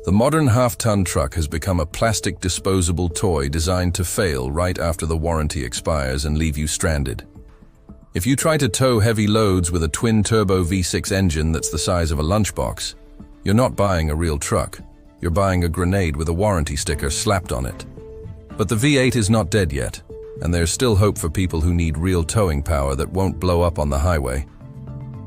The modern half-ton truck has become a plastic disposable toy designed to fail right after the warranty expires and leave you stranded. If you try to tow heavy loads with a twin-turbo V6 engine that's the size of a lunchbox, you're not buying a real truck. You're buying a grenade with a warranty sticker slapped on it. But the V8 is not dead yet, and there's still hope for people who need real towing power that won't blow up on the highway.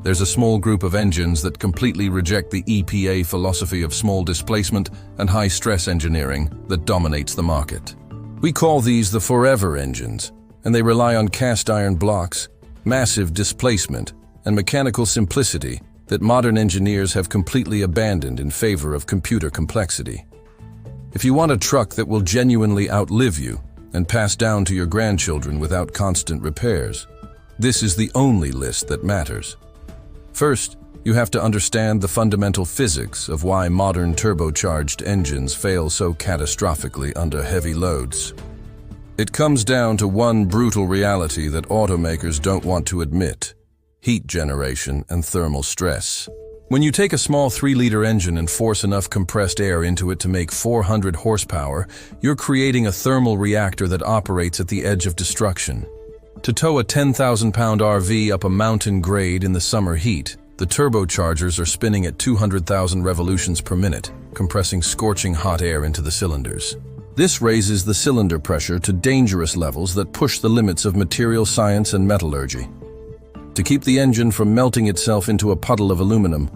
There's a small group of engines that completely reject the EPA philosophy of small displacement and high-stress engineering that dominates the market. We call these the forever engines, and they rely on cast-iron blocks, massive displacement, and mechanical simplicity that modern engineers have completely abandoned in favor of computer complexity. If you want a truck that will genuinely outlive you and pass down to your grandchildren without constant repairs, this is the only list that matters. First, you have to understand the fundamental physics of why modern turbocharged engines fail so catastrophically under heavy loads. It comes down to one brutal reality that automakers don't want to admit: heat generation and thermal stress. When you take a small 3-liter engine and force enough compressed air into it to make 400 horsepower, you're creating a thermal reactor that operates at the edge of destruction. To tow a 10,000-pound RV up a mountain grade in the summer heat, the turbochargers are spinning at 200,000 revolutions per minute, compressing scorching hot air into the cylinders. This raises the cylinder pressure to dangerous levels that push the limits of material science and metallurgy. To keep the engine from melting itself into a puddle of aluminum,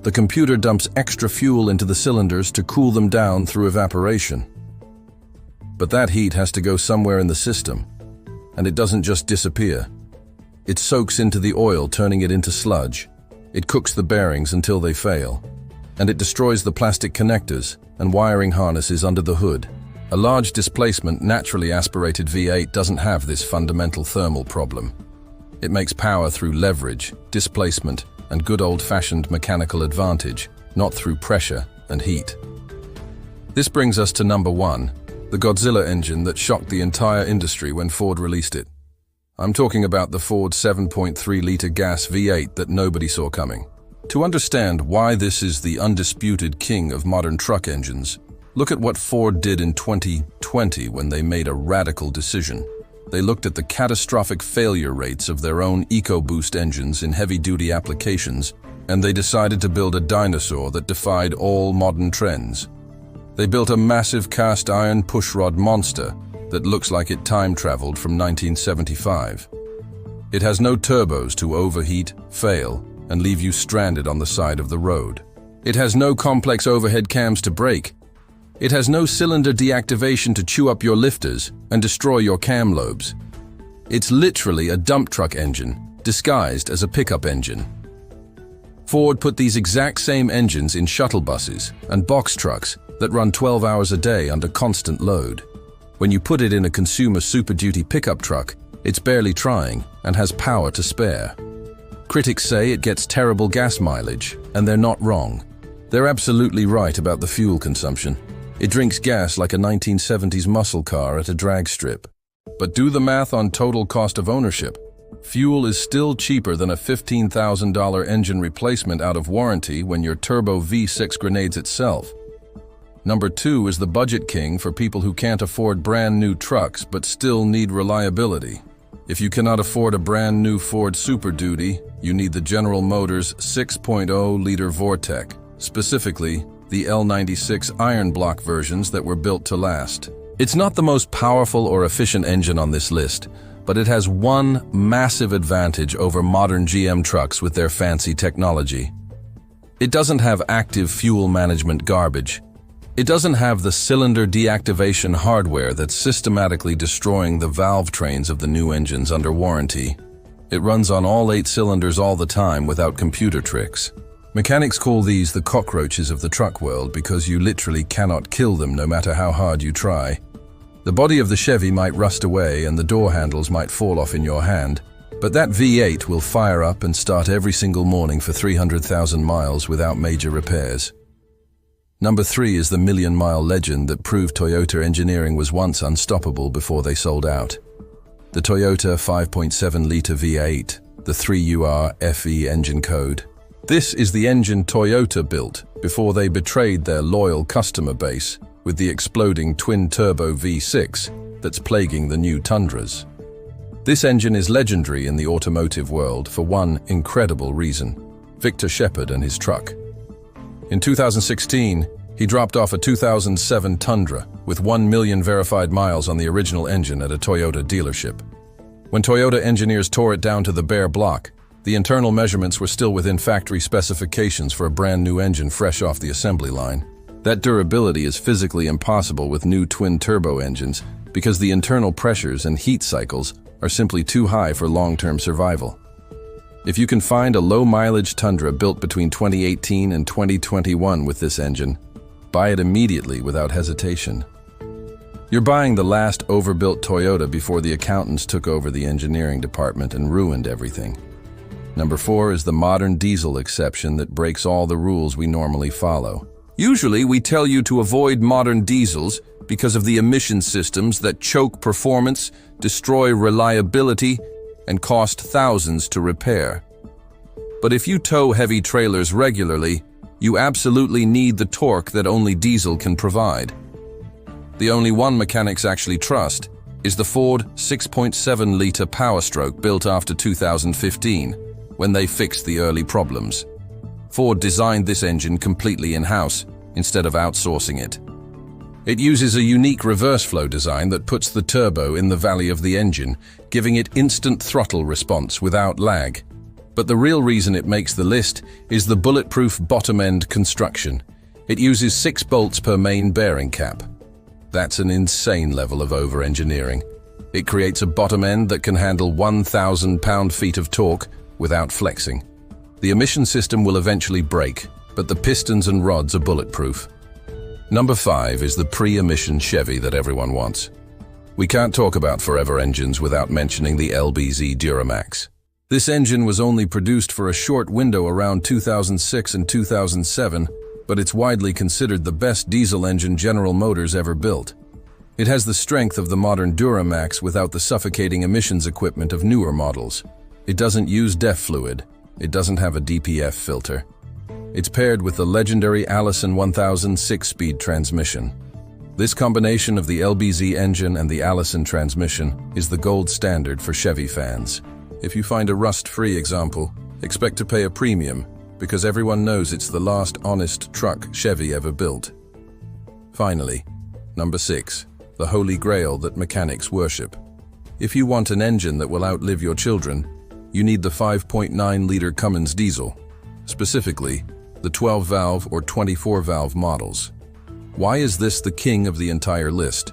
the computer dumps extra fuel into the cylinders to cool them down through evaporation. But that heat has to go somewhere in the system, and it doesn't just disappear. It soaks into the oil, turning it into sludge. It cooks the bearings until they fail, and it destroys the plastic connectors and wiring harnesses under the hood. A large displacement, naturally aspirated V8 doesn't have this fundamental thermal problem. It makes power through leverage, displacement, and good old-fashioned mechanical advantage, not through pressure and heat. This brings us to number 1, the Godzilla engine that shocked the entire industry when Ford released it. I'm talking about the Ford 7.3-liter gas V8 that nobody saw coming. To understand why this is the undisputed king of modern truck engines, look at what Ford did in 2020 when they made a radical decision. They looked at the catastrophic failure rates of their own EcoBoost engines in heavy-duty applications, and they decided to build a dinosaur that defied all modern trends. They built a massive cast-iron pushrod monster that looks like it time-traveled from 1975. It has no turbos to overheat, fail, and leave you stranded on the side of the road. It has no complex overhead cams to brake. It has no cylinder deactivation to chew up your lifters and destroy your cam lobes. It's literally a dump truck engine, disguised as a pickup engine. Ford put these exact same engines in shuttle buses and box trucks that run 12 hours a day under constant load. When you put it in a consumer Super Duty pickup truck, it's barely trying and has power to spare. Critics say it gets terrible gas mileage, and they're not wrong. They're absolutely right about the fuel consumption. It drinks gas like a 1970s muscle car at a drag strip. But do the math on total cost of ownership. Fuel is still cheaper than a $15,000 engine replacement out of warranty when your turbo V6 grenades itself. Number 2 is the budget king for people who can't afford brand new trucks but still need reliability. If you cannot afford a brand new Ford Super Duty, you need the General Motors 6.0-liter Vortec, specifically the L96 iron block versions that were built to last. It's not the most powerful or efficient engine on this list, but it has one massive advantage over modern GM trucks with their fancy technology. It doesn't have active fuel management garbage. It doesn't have the cylinder deactivation hardware that's systematically destroying the valve trains of the new engines under warranty. It runs on all 8 cylinders all the time without computer tricks. Mechanics call these the cockroaches of the truck world because you literally cannot kill them no matter how hard you try. The body of the Chevy might rust away and the door handles might fall off in your hand, but that V8 will fire up and start every single morning for 300,000 miles without major repairs. Number 3 is the million-mile legend that proved Toyota engineering was once unstoppable before they sold out. The Toyota 5.7-liter V8, the 3UR FE engine code. This is the engine Toyota built before they betrayed their loyal customer base with the exploding twin-turbo V6 that's plaguing the new Tundras. This engine is legendary in the automotive world for one incredible reason: Victor Shepard and his truck. In 2016, he dropped off a 2007 Tundra with 1 million verified miles on the original engine at a Toyota dealership. When Toyota engineers tore it down to the bare block, the internal measurements were still within factory specifications for a brand new engine fresh off the assembly line. That durability is physically impossible with new twin-turbo engines because the internal pressures and heat cycles are simply too high for long-term survival. If you can find a low-mileage Tundra built between 2018 and 2021 with this engine, buy it immediately without hesitation. You're buying the last overbuilt Toyota before the accountants took over the engineering department and ruined everything. Number 4 is the modern diesel exception that breaks all the rules we normally follow. Usually, we tell you to avoid modern diesels because of the emission systems that choke performance, destroy reliability, and cost thousands to repair. But if you tow heavy trailers regularly, you absolutely need the torque that only diesel can provide. The only one mechanics actually trust is the Ford 6.7-liter Power Stroke built after 2015, when they fixed the early problems. Ford designed this engine completely in-house instead of outsourcing it. It uses a unique reverse flow design that puts the turbo in the valley of the engine, giving it instant throttle response without lag. But the real reason it makes the list is the bulletproof bottom-end construction. It uses 6 bolts per main bearing cap. That's an insane level of over-engineering. It creates a bottom end that can handle 1,000 pound-feet of torque without flexing. The emission system will eventually break, but the pistons and rods are bulletproof. Number 5 is the pre-emission Chevy that everyone wants. We can't talk about forever engines without mentioning the LBZ Duramax. This engine was only produced for a short window around 2006 and 2007, but it's widely considered the best diesel engine General Motors ever built. It has the strength of the modern Duramax without the suffocating emissions equipment of newer models. It doesn't use DEF fluid. It doesn't have a DPF filter. It's paired with the legendary Allison 1000 6-speed transmission. This combination of the LBZ engine and the Allison transmission is the gold standard for Chevy fans. If you find a rust-free example, expect to pay a premium because everyone knows it's the last honest truck Chevy ever built. Finally, number 6, the holy grail that mechanics worship. If you want an engine that will outlive your children, you need the 5.9-liter Cummins diesel, specifically the 12-valve or 24-valve models. Why is this the king of the entire list?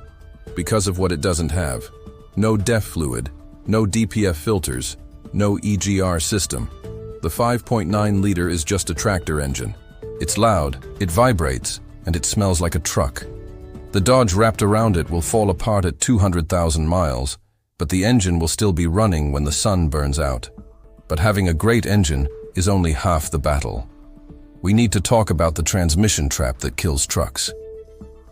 Because of what it doesn't have. No DEF fluid, no DPF filters, no EGR system. The 5.9-liter is just a tractor engine. It's loud, it vibrates, and it smells like a truck. The Dodge wrapped around it will fall apart at 200,000 miles, but the engine will still be running when the sun burns out. But having a great engine is only half the battle. We need to talk about the transmission trap that kills trucks.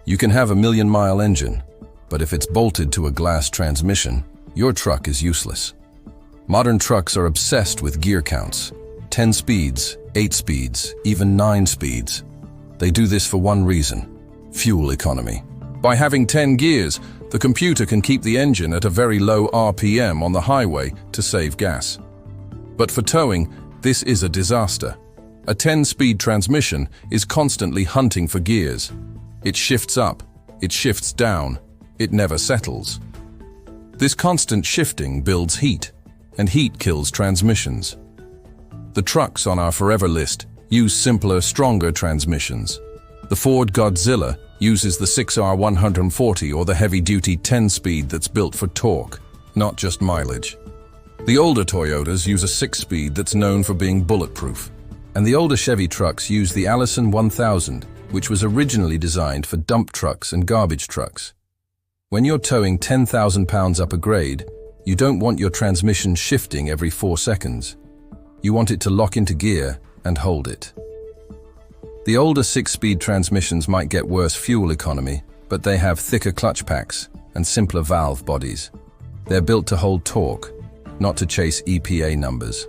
You can have a million-mile engine, but if it's bolted to a glass transmission, your truck is useless. Modern trucks are obsessed with gear counts. 10 speeds, 8 speeds, even 9 speeds. They do this for one reason: fuel economy. By having 10 gears, the computer can keep the engine at a very low RPM on the highway to save gas. But for towing, this is a disaster. A 10-speed transmission is constantly hunting for gears. It shifts up, it shifts down, it never settles. This constant shifting builds heat, and heat kills transmissions. The trucks on our forever list use simpler, stronger transmissions. The Ford Godzilla uses the 6R140 or the heavy-duty 10-speed that's built for torque, not just mileage. The older Toyotas use a 6-speed that's known for being bulletproof. And the older Chevy trucks use the Allison 1000, which was originally designed for dump trucks and garbage trucks. When you're towing 10,000 pounds up a grade, you don't want your transmission shifting every 4 seconds. You want it to lock into gear and hold it. The older 6-speed transmissions might get worse fuel economy, but they have thicker clutch packs and simpler valve bodies. They're built to hold torque, not to chase EPA numbers.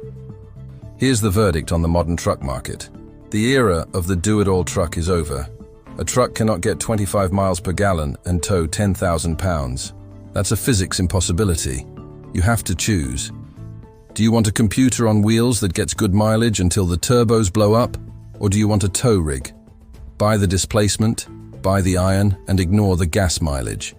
Here's the verdict on the modern truck market. The era of the do-it-all truck is over. A truck cannot get 25 miles per gallon and tow 10,000 pounds. That's a physics impossibility. You have to choose. Do you want a computer on wheels that gets good mileage until the turbos blow up? Or do you want a tow rig? Buy the displacement, buy the iron, and ignore the gas mileage.